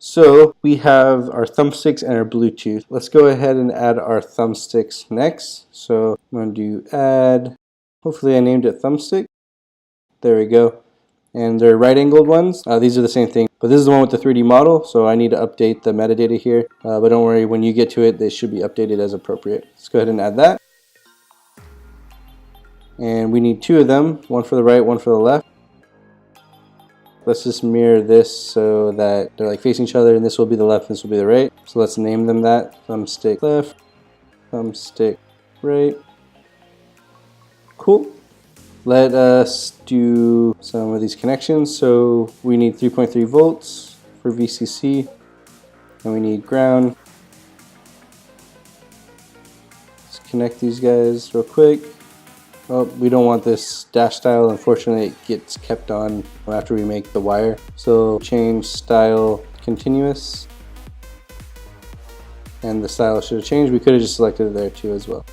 So we have our thumbsticks and our Bluetooth. Let's go ahead and add our thumbsticks next. So I'm going to do add, hopefully I named it thumbstick. There we go. And they're right angled ones. These are the same thing, but this is the one with the 3D model, so I need to update the metadata here. But don't worry, when you get to it, they should be updated as appropriate. Let's go ahead and add that. And we need two of them, one for the right, one for the left. Let's just mirror this so that they're like facing each other, and this will be the left, and this will be the right. So let's name them that. Thumbstick left, thumbstick right. Cool. Let us do some of these connections. So we need 3.3 volts for VCC, and we need ground. Let's connect these guys real quick. Oh, we don't want this dash style. Unfortunately, it gets kept on after we make the wire. So change style continuous. And the style should have changed. We could have just selected it there too as well.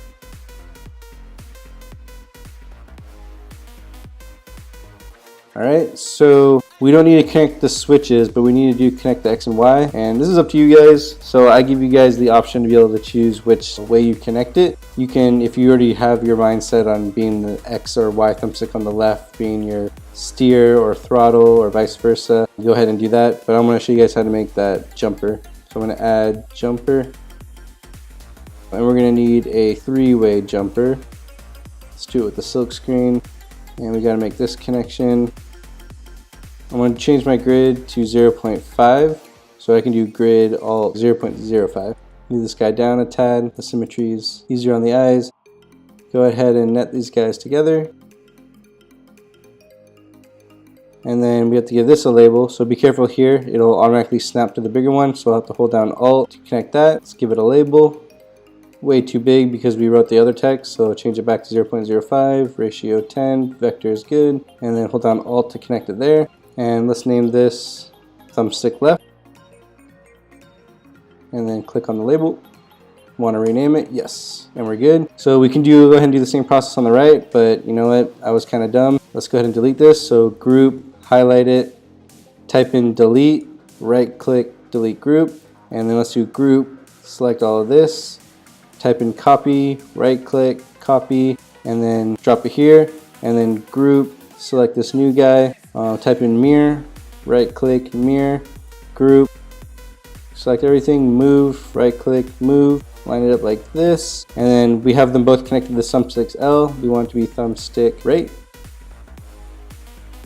Alright, so we don't need to connect the switches, but we need to connect the X and Y, and this is up to you guys. So I give you guys the option to be able to choose which way you connect it. You can, if you already have your mindset on being the X or Y thumbstick on the left being your steer or throttle or vice versa, go ahead and do that, but I'm going to show you guys how to make that jumper. So I'm going to add jumper, and we're going to need a three-way jumper. Let's do it with the silk screen, and we got to make this connection. I'm going to change my grid to 0.5 so I can do grid all 0.05. Move this guy down a tad. The symmetry is easier on the eyes. Go ahead and net these guys together. And then we have to give this a label, so be careful here. It'll automatically snap to the bigger one, so I'll have to hold down Alt to connect that. Let's give it a label. Way too big because we wrote the other text, so change it back to 0.05, ratio 10, vector is good, and then hold down Alt to connect it there. And let's name this thumbstick left, and then click on the label. Want to rename it? Yes, and we're good. So we can go ahead and do the same process on the right, but you know what, I was kind of dumb. Let's go ahead and delete this. So group, highlight it, type in delete, right click, delete group, and then let's do group, select all of this, type in copy, right click, copy, and then drop it here, and then group, select this new guy, type in mirror, right click, mirror, group, select everything, move, right click, move, line it up like this, and then we have them both connected to thumbsticks L. We want it to be thumbstick right.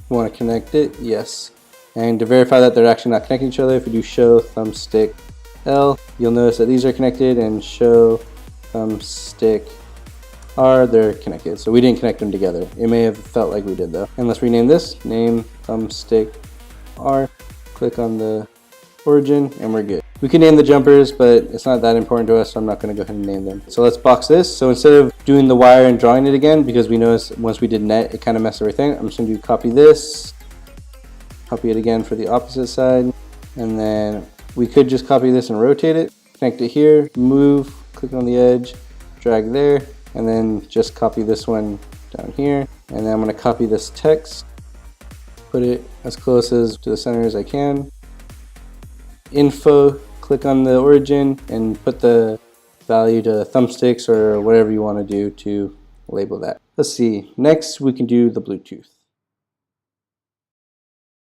We want to connect it, yes. And to verify that they're actually not connecting each other, if we do show thumbstick L, you'll notice that these are connected, and show thumbstick R, they're connected. So we didn't connect them together. It may have felt like we did though. And let's rename this, name thumbstick R, click on the origin, and we're good. We can name the jumpers, but it's not that important to us, so I'm not going to go ahead and name them. So let's box this. So instead of doing the wire and drawing it again, because we noticed once we did net, it kind of messed everything, I'm just going to do copy this, copy it again for the opposite side, and then we could just copy this and rotate it, connect it here, move, click on the edge, drag there, and then just copy this one down here. And then I'm going to copy this text, put it as close as to the center as I can. Info, click on the origin and put the value to thumbsticks or whatever you want to do to label that. Let's see, next we can do the Bluetooth.